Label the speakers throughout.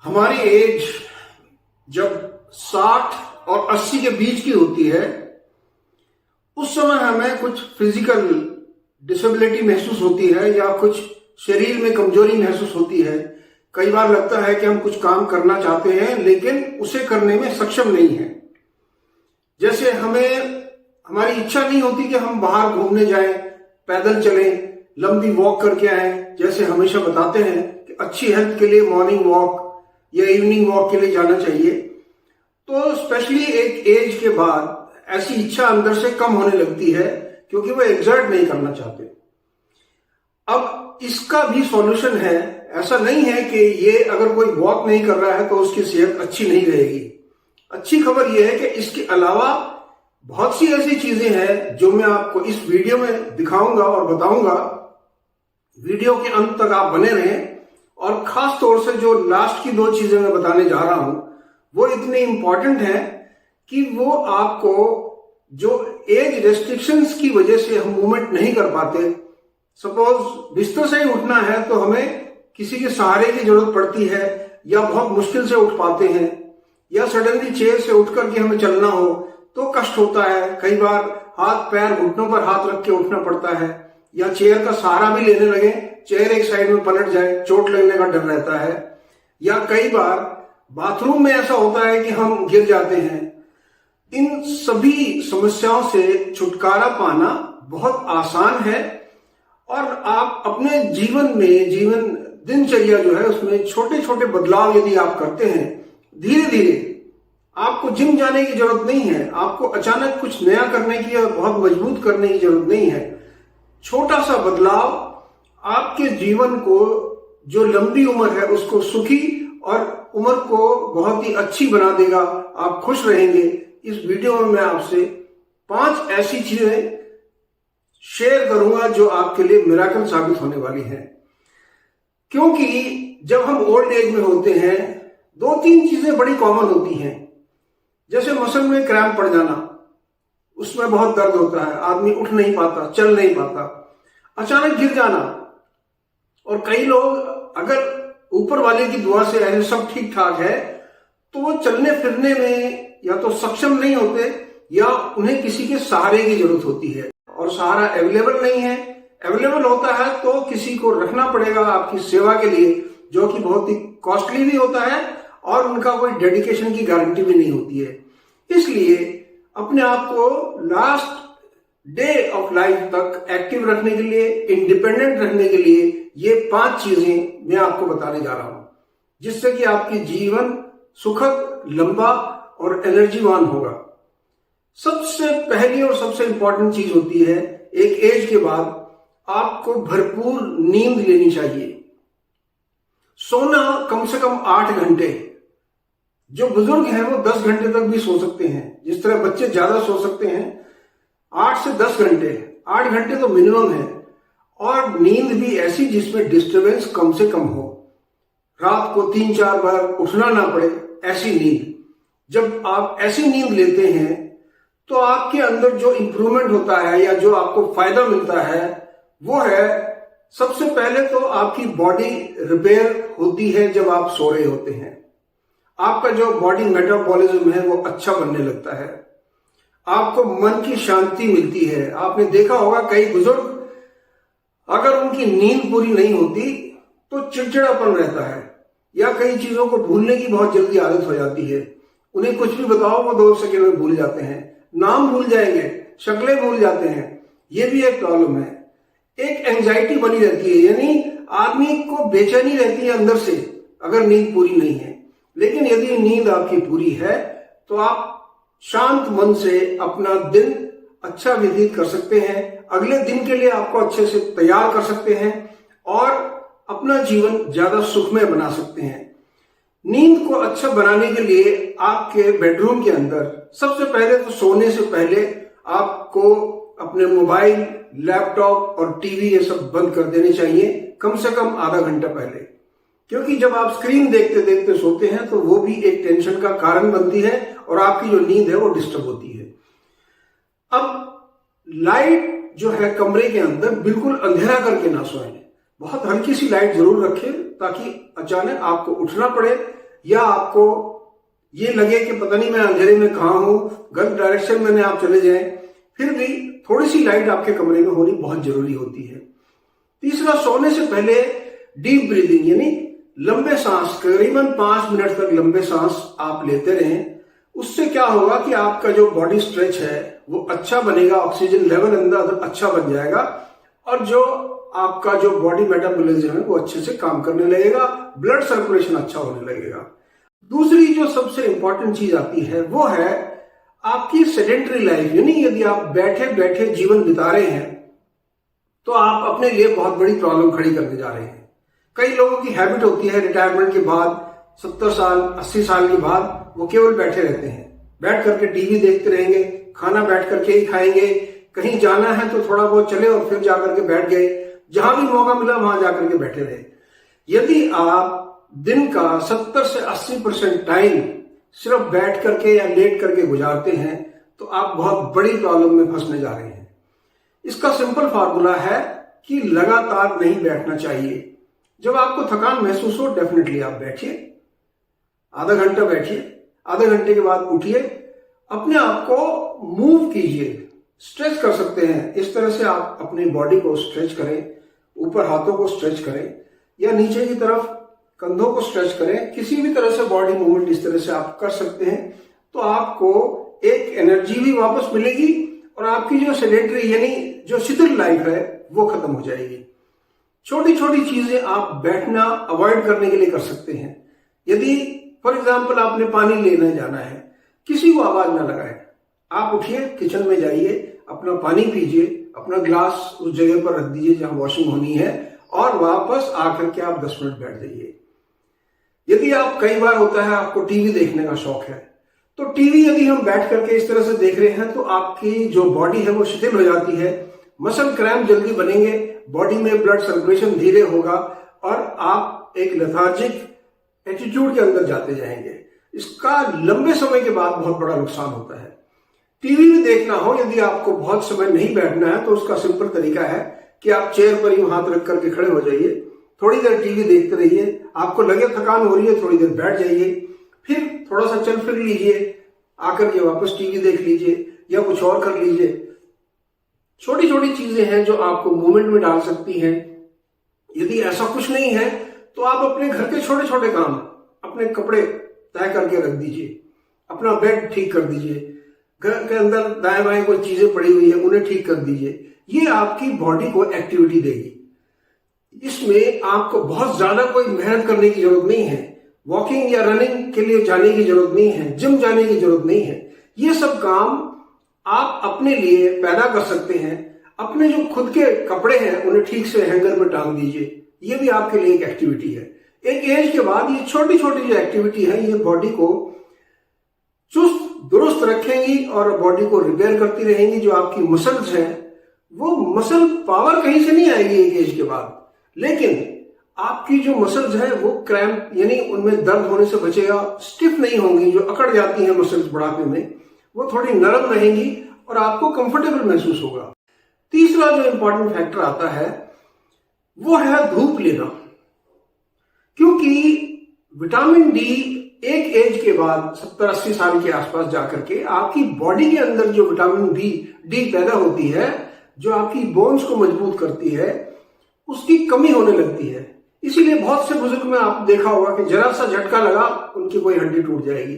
Speaker 1: हमारी एज जब 60 और 80 के बीच की होती है, उस समय हमें कुछ फिजिकल डिसेबिलिटी महसूस होती है या कुछ शरीर में कमजोरी महसूस होती है। कई बार लगता है कि हम कुछ काम करना चाहते हैं लेकिन उसे करने में सक्षम नहीं है। जैसे हमारी इच्छा नहीं होती कि हम बाहर घूमने जाएं, पैदल चलें, लंबी वॉक करके आएं। जैसे हमेशा बताते हैं कि अच्छी हेल्थ के लिए मॉर्निंग वॉक या इवनिंग वॉक के लिए जाना चाहिए। तो स्पेशली एक एज के बाद ऐसी इच्छा अंदर से कम होने लगती है क्योंकि वो एग्जर्ट नहीं करना चाहते। अब इसका भी सॉल्यूशन है। ऐसा नहीं है कि ये अगर कोई वॉक नहीं कर रहा है तो उसकी सेहत अच्छी नहीं रहेगी। अच्छी खबर यह है कि इसके अलावा बहुत सी ऐसी चीजें हैं जो मैं आपको इस वीडियो में दिखाऊंगा और बताऊंगा। वीडियो के अंत तक आप बने रहें। और खास तौर से जो लास्ट की 2 चीजें मैं बताने जा रहा हूं वो इतने इंपॉर्टेंट है कि वो आपको जो एज रेस्ट्रिक्शंस की वजह से हम मूवमेंट नहीं कर पाते, सपोज बिस्तर से ही उठना है तो हमें किसी के सहारे की जरूरत पड़ती है या बहुत मुश्किल से उठ पाते हैं, या सडनली चेयर से उठ करके हमें चलना हो तो कष्ट होता है। कई बार हाथ पैर घुटनों पर हाथ रख के उठना पड़ता है, या चेयर का सहारा भी लेने लगे, चेयर एक साइड में पलट जाए, चोट लगने का डर रहता है, या कई बार बाथरूम में ऐसा होता है कि हम गिर जाते हैं। इन सभी समस्याओं से छुटकारा पाना बहुत आसान है और आप अपने जीवन दिनचर्या जो है उसमें छोटे छोटे बदलाव यदि आप करते हैं धीरे धीरे, आपको जिम जाने की जरूरत नहीं है, आपको अचानक कुछ नया करने की और बहुत मजबूत करने की जरूरत नहीं है। छोटा सा बदलाव आपके जीवन को, जो लंबी उम्र है उसको सुखी और उम्र को बहुत ही अच्छी बना देगा। आप खुश रहेंगे। इस वीडियो में मैं आपसे 5 ऐसी चीजें शेयर करूंगा जो आपके लिए मिरेकल साबित होने वाली हैं। क्योंकि जब हम ओल्ड एज में होते हैं 2-3 चीजें बड़ी कॉमन होती हैं। जैसे मसल में क्रैम्प पड़ जाना, उसमें बहुत दर्द होता है, आदमी उठ नहीं पाता, चल नहीं पाता, अचानक गिर जाना, और कई लोग अगर ऊपर वाले की दुआ से ऐसे सब ठीक ठाक है तो वो चलने फिरने में या तो सक्षम नहीं होते या उन्हें किसी के सहारे की जरूरत होती है, और सहारा अवेलेबल नहीं है। अवेलेबल होता है तो किसी को रखना पड़ेगा आपकी सेवा के लिए, जो कि बहुत ही कॉस्टली भी होता है और उनका कोई डेडिकेशन की गारंटी भी नहीं होती है। इसलिए अपने आप को लास्ट डे ऑफ लाइफ तक एक्टिव रखने के लिए, इंडिपेंडेंट रखने के लिए ये 5 चीजें मैं आपको बताने जा रहा हूं, जिससे कि आपकी जीवन सुखद, लंबा और एनर्जीवान होगा। सबसे पहली और सबसे इंपॉर्टेंट चीज होती है, एक एज के बाद आपको भरपूर नींद लेनी चाहिए। सोना कम से कम 8 घंटे। जो बुजुर्ग हैं वो 10 घंटे तक भी सो सकते हैं। जिस तरह बच्चे ज्यादा सो सकते हैं, 8 से 10 घंटे, 8 घंटे तो मिनिमम है। और नींद भी ऐसी जिसमें डिस्टरबेंस कम से कम हो, रात को 3-4 बार उठना ना पड़े, ऐसी नींद। जब आप ऐसी नींद लेते हैं तो आपके अंदर जो इंप्रूवमेंट होता है या जो आपको फायदा मिलता है वो है, सबसे पहले तो आपकी बॉडी रिपेयर होती है। जब आप सो रहे होते हैं आपका जो बॉडी मेटाबॉलिज्म है वो अच्छा बनने लगता है, आपको मन की शांति मिलती है। आपने देखा होगा कई बुजुर्ग अगर उनकी नींद पूरी नहीं होती तो चिड़चिड़ापन रहता है, या कई चीजों को भूलने की बहुत जल्दी आदत हो जाती है। उन्हें कुछ भी बताओ वो 2 सेकंड में भूल जाते हैं, नाम भूल जाएंगे, शक्लें भूल जाते हैं। ये भी एक प्रॉब्लम है। एक एंजाइटी बनी रहती है, यानी आदमी को बेचैनी रहती है अंदर से अगर नींद पूरी नहीं है। लेकिन यदि नींद आपकी पूरी है तो आप शांत मन से अपना दिन अच्छा व्यतीत कर सकते हैं, अगले दिन के लिए आपको अच्छे से तैयार कर सकते हैं और अपना जीवन ज्यादा सुखमय बना सकते हैं। नींद को अच्छा बनाने के लिए आपके बेडरूम के अंदर सबसे पहले तो सोने से पहले आपको अपने मोबाइल, लैपटॉप और टीवी ये सब बंद कर देने चाहिए, कम से कम आधा घंटा पहले। क्योंकि जब आप स्क्रीन देखते देखते सोते हैं तो वो भी एक टेंशन का कारण बनती है और आपकी जो नींद है वो डिस्टर्ब होती है। अब लाइट जो है कमरे के अंदर बिल्कुल अंधेरा करके ना सोएं। बहुत हल्की सी लाइट जरूर रखें ताकि अचानक आपको उठना पड़े या आपको ये लगे कि पता नहीं मैं अंधेरे में कहाँ हूं, गलत डायरेक्शन में आप चले जाएं, फिर भी थोड़ी सी लाइट आपके कमरे में होनी बहुत जरूरी होती है। तीसरा, सोने से पहले डीप ब्रीदिंग यानी लंबे सांस, करीबन 5 मिनट तक लंबे सांस आप लेते रहें। उससे क्या होगा कि आपका जो बॉडी स्ट्रेच है वो अच्छा बनेगा, ऑक्सीजन लेवल अंदर अच्छा बन जाएगा और जो आपका जो बॉडी मेटाबॉलिज्म है वो अच्छे से काम करने लगेगा, ब्लड सर्कुलेशन अच्छा होने लगेगा। दूसरी जो सबसे इंपॉर्टेंट चीज आती है वो है आपकी सेडेंटरी लाइफ, यानी यदि आप बैठे बैठे जीवन बिता रहे हैं तो आप अपने लिए बहुत बड़ी प्रॉब्लम खड़ी करने जा रहे हैं। कई लोगों की हैबिट होती है रिटायरमेंट के बाद 70 साल 80 साल के बाद वो केवल बैठे रहते हैं, बैठ करके टीवी देखते रहेंगे, खाना बैठ करके ही खाएंगे, कहीं जाना है तो थोड़ा बहुत चले और फिर जाकर के बैठ गए, जहां भी मौका मिला वहां जाकर के बैठे रहे। यदि आप दिन का 70 से 80% टाइम सिर्फ बैठ करके या लेट करके गुजारते हैं तो आप बहुत बड़ी प्रॉब्लम में फंसने जा रहे हैं। इसका सिंपल फार्मूला है कि लगातार नहीं बैठना चाहिए। जब आपको थकान महसूस हो डेफिनेटली आप बैठिए, आधा घंटा बैठिए, आधे घंटे के बाद उठिए, अपने आप को मूव कीजिए, स्ट्रेच कर सकते हैं। इस तरह से आप अपनी बॉडी को स्ट्रेच करें, ऊपर हाथों को स्ट्रेच करें या नीचे की तरफ कंधों को स्ट्रेच करें, किसी भी तरह से बॉडी मूवमेंट इस तरह से आप कर सकते हैं तो आपको एक एनर्जी भी वापस मिलेगी और आपकी जो सेडेंटरी यानी जो शिथिल लाइफ है वो खत्म हो जाएगी। छोटी छोटी चीजें आप बैठना अवॉइड करने के लिए कर सकते हैं। यदि फॉर एग्जाम्पल आपने पानी लेने जाना है, किसी को आवाज ना लगाए, आप उठिए, किचन में जाइए, अपना पानी पीजिए, अपना ग्लास उस जगह पर रख दीजिए जहां वॉशिंग होनी है और वापस आकर के आप 10 मिनट बैठ जाइए। यदि आप कई बार होता है आपको टीवी देखने का शौक है तो टीवी यदि हम बैठ करके इस तरह से देख रहे हैं तो आपकी जो बॉडी है वो शिथिल हो जाती है, मसल क्रैम्प जल्दी बनेंगे, बॉडी में ब्लड सर्कुलेशन धीरे होगा और आप एक लेथार्जिक एटीट्यूड के अंदर जाते जाएंगे। इसका लंबे समय के बाद बहुत बड़ा नुकसान होता है। टीवी भी देखना हो, यदि आपको बहुत समय नहीं बैठना है तो उसका सिंपल तरीका है कि आप चेयर पर ही हाथ रख करके खड़े हो जाइए, थोड़ी देर टीवी देखते रहिए, आपको लगे थकान हो रही है थोड़ी देर बैठ जाइए, फिर थोड़ा सा चल फिर लीजिए, आकर के वापस टीवी देख लीजिए या कुछ और कर लीजिए। छोटी छोटी चीजें हैं जो आपको मूवमेंट में डाल सकती हैं। यदि ऐसा कुछ नहीं है तो आप अपने घर के छोटे छोटे काम, अपने कपड़े तय करके रख दीजिए, अपना बेड ठीक कर दीजिए, घर के अंदर दाएं बाएं कोई चीजें पड़ी हुई है उन्हें ठीक कर दीजिए। ये आपकी बॉडी को एक्टिविटी देगी। इसमें आपको बहुत ज्यादा कोई मेहनत करने की जरूरत नहीं है, वॉकिंग या रनिंग के लिए जाने की जरूरत नहीं है, जिम जाने की जरूरत नहीं है। ये सब काम आप अपने लिए पैदा कर सकते हैं। अपने जो खुद के कपड़े हैं उन्हें ठीक से हैंगर में टांग दीजिए, ये भी आपके लिए एक एक्टिविटी है। एक एज के बाद ये छोटी छोटी जो एक्टिविटी है ये बॉडी को चुस्त दुरुस्त रखेंगी और बॉडी को रिपेयर करती रहेंगी। जो आपकी मसल्स हैं वो मसल पावर कहीं से नहीं आएगी एक एज के बाद, लेकिन आपकी जो मसल्स हैं वो क्रैम्प यानी उनमें दर्द होने से बचेगा, स्टिफ नहीं होंगी। जो अकड़ जाती हैं मसल्स बुढ़ापे में वो थोड़ी नरम रहेंगी और आपको कंफर्टेबल महसूस होगा। तीसरा जो इंपॉर्टेंट फैक्टर आता है वो है धूप लेना, क्योंकि विटामिन डी एक एज के बाद 70-80 साल के आसपास जाकर के आपकी बॉडी के अंदर जो विटामिन डी पैदा होती है, जो आपकी बोन्स को मजबूत करती है, उसकी कमी होने लगती है। इसीलिए बहुत से बुजुर्ग में आप देखा होगा कि जरा सा झटका लगा उनकी कोई हड्डी टूट जाएगी,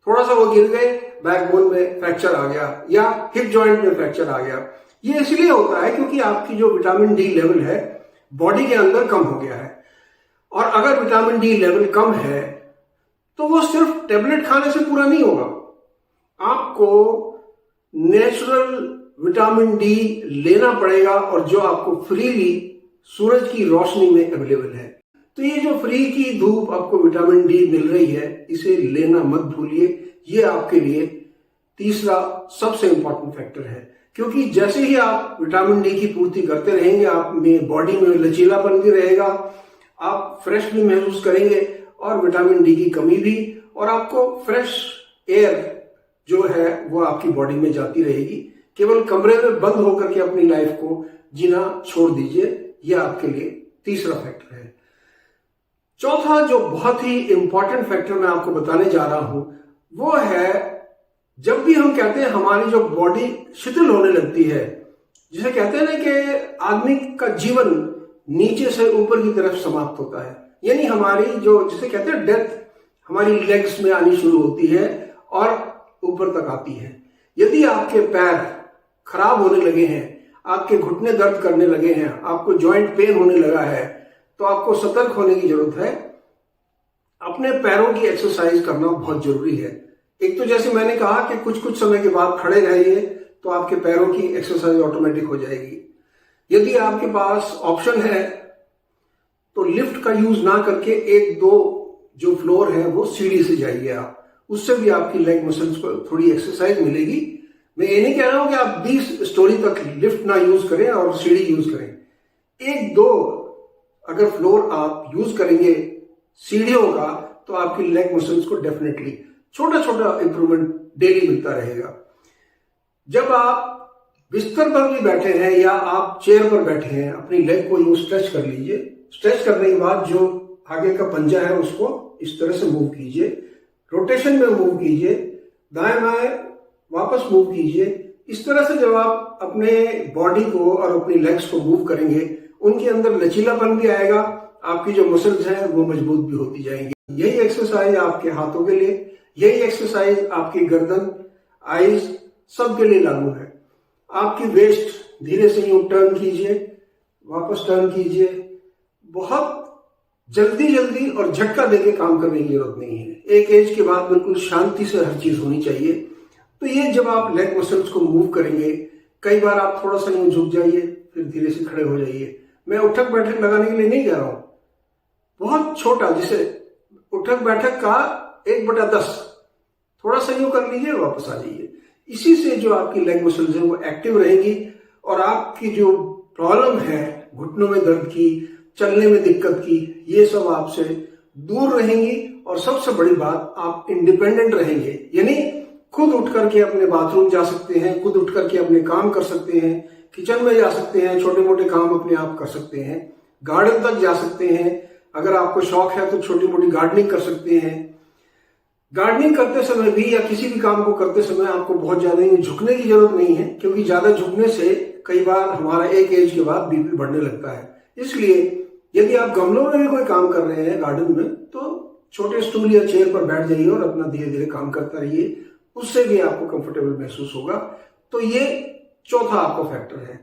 Speaker 1: थोड़ा सा वो गिर गए बैकबोन में फ्रैक्चर आ गया या हिप जॉइंट में फ्रैक्चर आ गया। ये इसलिए होता है क्योंकि आपकी जो विटामिन डी लेवल है बॉडी के अंदर कम हो गया है। और अगर विटामिन डी लेवल कम है तो वो सिर्फ टेबलेट खाने से पूरा नहीं होगा, आपको नेचुरल विटामिन डी लेना पड़ेगा और जो आपको फ्रीली सूरज की रोशनी में अवेलेबल है। तो ये जो फ्री की धूप आपको विटामिन डी मिल रही है इसे लेना मत भूलिए। ये आपके लिए तीसरा सबसे इंपॉर्टेंट फैक्टर है, क्योंकि जैसे ही आप विटामिन डी की पूर्ति करते रहेंगे आप में बॉडी में लचीलापन भी रहेगा, आप फ्रेश भी महसूस करेंगे और विटामिन डी की कमी भी, और आपको फ्रेश एयर जो है वो आपकी बॉडी में जाती रहेगी। केवल कमरे में बंद होकर के अपनी लाइफ को जीना छोड़ दीजिए, यह आपके लिए तीसरा फैक्टर है। चौथा जो बहुत ही इंपॉर्टेंट फैक्टर मैं आपको बताने जा रहा हूं वो है, जब भी हम कहते हैं हमारी जो बॉडी शिथिल होने लगती है, जिसे कहते हैं ना कि आदमी का जीवन नीचे से ऊपर की तरफ समाप्त होता है, यानी हमारी जो जिसे कहते हैं डेथ हमारी लेग्स में आनी शुरू होती है और ऊपर तक आती है। यदि आपके पैर खराब होने लगे हैं, आपके घुटने दर्द करने लगे हैं, आपको जॉइंट पेन होने लगा है, तो आपको सतर्क होने की जरूरत है। अपने पैरों की एक्सरसाइज करना बहुत जरूरी है। एक तो जैसे मैंने कहा कि कुछ कुछ समय के बाद खड़े रहिए तो आपके पैरों की एक्सरसाइज ऑटोमेटिक हो जाएगी। यदि आपके पास ऑप्शन है तो लिफ्ट का यूज ना करके एक दो जो फ्लोर है वो सीढ़ी से जाइए आप, उससे भी आपकी लेग मसल्स को थोड़ी एक्सरसाइज मिलेगी। मैं ये नहीं कह रहा हूं कि आप 20 स्टोरी तक लिफ्ट ना यूज करें और सीढ़ी यूज करें। एक दो अगर फ्लोर आप यूज करेंगे सीढ़ियों का तो आपकी लेग मसल्स को डेफिनेटली छोटा छोटा इंप्रूवमेंट डेली मिलता रहेगा। जब आप बिस्तर पर भी बैठे हैं या आप चेयर पर बैठे हैं, अपनी लेग को यूं स्ट्रेच कर लीजिए। स्ट्रेच करने के बाद जो आगे का पंजा है उसको इस तरह से मूव कीजिए, रोटेशन में मूव कीजिए, दाएं बाएं वापस मूव कीजिए। इस तरह से जब आप अपने बॉडी को और अपनी लेग्स को मूव करेंगे, उनके अंदर लचीलापन भी आएगा, आपकी जो मसल्स हैं वो मजबूत भी होती जाएंगी। यही एक्सरसाइज आपके हाथों के लिए, यही एक्सरसाइज आपकी गर्दन, आईज सबके लिए लागू है। आपकी वेस्ट धीरे से यूं टर्न कीजिए, वापस टर्न कीजिए। बहुत जल्दी जल्दी और झटका देके काम करने की जरूरत नहीं है। एक एज के बाद बिल्कुल शांति से हर चीज होनी चाहिए। तो ये जब आप लेग मसल्स को मूव करेंगे, कई बार आप थोड़ा सा यूं झुक जाइए, फिर धीरे से खड़े हो जाइए। मैं उठक बैठक लगाने के लिए नहीं कह रहा हूं, बहुत छोटा, जिसे उठक बैठक का 1/10 थोड़ा सा यूं कर लीजिए, वापस आ जाइए। इसी से जो आपकी लेग मसल्स हैं वो एक्टिव रहेंगी और आपकी जो प्रॉब्लम है घुटनों में दर्द की, चलने में दिक्कत की, ये सब आपसे दूर रहेंगी। और सबसे बड़ी बात, आप इंडिपेंडेंट रहेंगे, यानी खुद उठ करके अपने बाथरूम जा सकते हैं, खुद उठ करके अपने काम कर सकते हैं, किचन में जा सकते हैं, छोटे मोटे काम अपने आप कर सकते हैं, गार्डन तक जा सकते हैं। अगर आपको शौक है तो छोटी मोटी गार्डनिंग कर सकते हैं। गार्डनिंग करते समय भी या किसी भी काम को करते समय आपको बहुत ज्यादा झुकने की जरूरत नहीं है, क्योंकि ज्यादा झुकने से कई बार हमारा एक एज के बाद बीपी बढ़ने लगता है। इसलिए यदि आप गमलों में भी कोई काम कर रहे हैं गार्डन में, तो छोटे स्टूल या चेयर पर बैठ जाइए और अपना धीरे धीरे काम करता रहिए, उससे भी आपको कंफर्टेबल महसूस होगा। तो ये चौथा आपका फैक्टर है।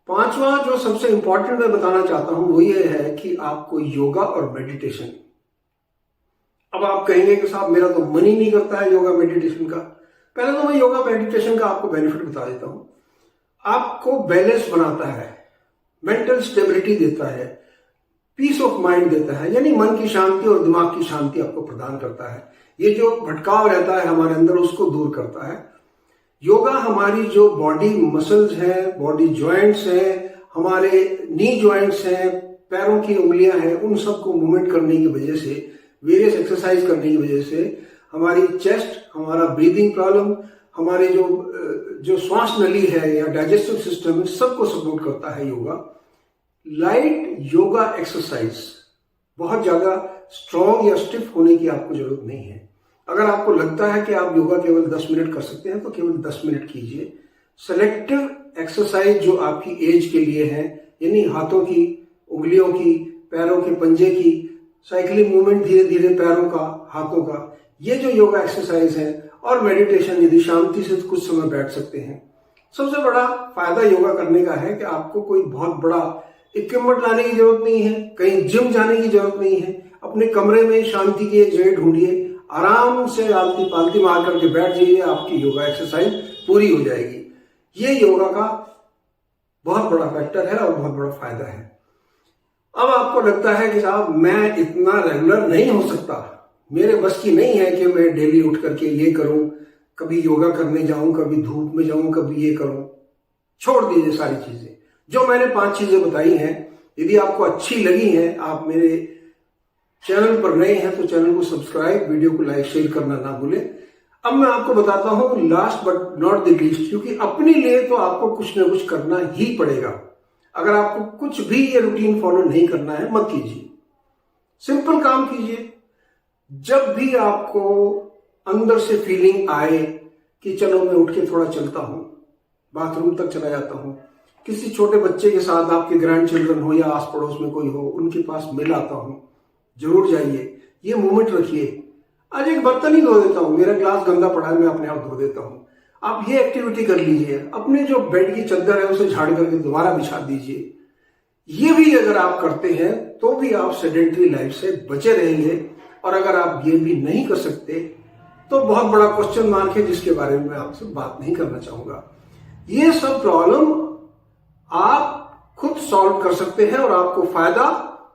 Speaker 1: पांचवा जो सबसे इंपॉर्टेंट मैं बताना चाहता हूं वो ये है कि आपको योगा और मेडिटेशन। अब आप कहेंगे कि साहब मेरा तो मन ही नहीं करता है योगा मेडिटेशन का। पहले तो मैं योगा मेडिटेशन का आपको बेनिफिट बता देता हूं। आपको बैलेंस बनाता है, मेंटल स्टेबिलिटी देता है, पीस ऑफ माइंड देता है, यानी मन की शांति और दिमाग की शांति आपको प्रदान करता है। ये जो भटकाव रहता है हमारे अंदर उसको दूर करता है। योगा हमारी जो बॉडी मसल्स हैं, बॉडी जॉइंट्स हैं, हमारे नी जॉइंट्स हैं, पैरों की उंगलियां हैं, उन सबको मूवमेंट करने की वजह से, वेरियस एक्सरसाइज करने की वजह से हमारी चेस्ट, हमारा ब्रीदिंग प्रॉब्लम, हमारे जो श्वास नली है या डाइजेस्टिव सिस्टम है, सबको सपोर्ट करता है योगा। लाइट योगा एक्सरसाइज, बहुत ज्यादा स्ट्रॉन्ग या स्टिफ होने की आपको जरूरत नहीं है। अगर आपको लगता है कि आप योगा केवल 10 मिनट कर सकते हैं तो केवल 10 मिनट कीजिए। सेलेक्टिव एक्सरसाइज जो आपकी एज के लिए है, यानी हाथों की, उंगलियों की, पैरों के पंजे की, साइकिलिंग मूवमेंट धीरे धीरे पैरों का, हाथों का, ये जो योगा एक्सरसाइज है, और मेडिटेशन यदि शांति से कुछ समय बैठ सकते हैं। सबसे बड़ा फायदा योगा करने का है कि आपको कोई बहुत बड़ा इक्विपमेंट लाने की जरूरत नहीं है, कहीं जिम जाने की जरूरत नहीं है। अपने कमरे में शांति की एक जगह ढूंढिए, आराम से आलती पालती मार करके बैठ जाइए, आपकी योगा एक्सरसाइज पूरी हो जाएगी। ये योगा का बहुत बड़ा फैक्टर है और बहुत बड़ा फायदा है। अब आपको लगता है कि साहब मैं इतना रेगुलर नहीं हो सकता, मेरे बस की नहीं है कि मैं डेली उठ करके ये करूं, कभी योगा करने जाऊं, कभी धूप में जाऊं, कभी ये करूं। छोड़ दीजिए सारी चीजें। जो मैंने 5 चीजें बताई हैं, यदि आपको अच्छी लगी हैं, आप मेरे चैनल पर नए हैं तो चैनल को सब्सक्राइब, वीडियो को लाइक शेयर करना ना भूलें। अब मैं आपको बताता हूं last but not the least, क्योंकि अपने लिए तो आपको कुछ ना कुछ करना ही पड़ेगा। अगर आपको कुछ भी ये रूटीन फॉलो नहीं करना है, मत कीजिए। सिंपल काम कीजिए। जब भी आपको अंदर से फीलिंग आए कि चलो मैं उठ के थोड़ा चलता हूं, बाथरूम तक चला जाता हूं, किसी छोटे बच्चे के साथ, आपके ग्रैंड चिल्ड्रन हो या आस पड़ोस में कोई हो, उनके पास मिल आता हूं, जरूर जाइए, ये मोमेंट रखिए। आज एक बर्तन ही धो देता हूं, मेरा ग्लास गंदा पड़ा है, मैं अपने आप धो देता हूं। आप ये एक्टिविटी कर लीजिए। अपने जो बेड की चादर है उसे झाड़ करके दोबारा बिछा दीजिए। ये भी अगर आप करते हैं तो भी आप सेडेंटरी लाइफ से बचे रहेंगे। और अगर आप ये भी नहीं कर सकते तो बहुत बड़ा क्वेश्चन मार्क है, जिसके बारे में मैं आपसे बात नहीं करना चाहूंगा। ये सब प्रॉब्लम आप खुद सॉल्व कर सकते हैं और आपको फायदा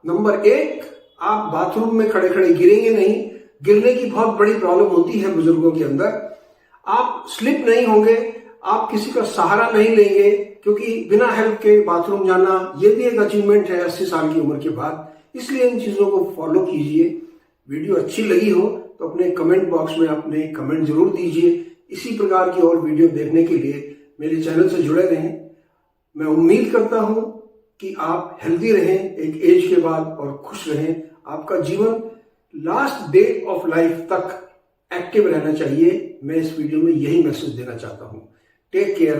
Speaker 1: नंबर 1, आप बाथरूम में खड़े खड़े गिरेंगे नहीं। गिरने की बहुत बड़ी प्रॉब्लम होती है बुजुर्गों के अंदर। आप स्लिप नहीं होंगे, आप किसी का सहारा नहीं लेंगे, क्योंकि बिना हेल्प के बाथरूम जाना ये भी एक अचीवमेंट है 80 साल की उम्र के बाद। इसलिए इन चीजों को फॉलो कीजिए। वीडियो अच्छी लगी हो तो अपने कमेंट बॉक्स में अपने कमेंट जरूर दीजिए। इसी प्रकार की और वीडियो देखने के लिए मेरे चैनल से जुड़े रहें। मैं उम्मीद करता हूं कि आप हेल्दी रहें एक एज के बाद और खुश रहें। आपका जीवन लास्ट डे ऑफ लाइफ तक एक्टिव रहना चाहिए। मैं इस वीडियो में यही मैसेज देना चाहता हूं। Take care.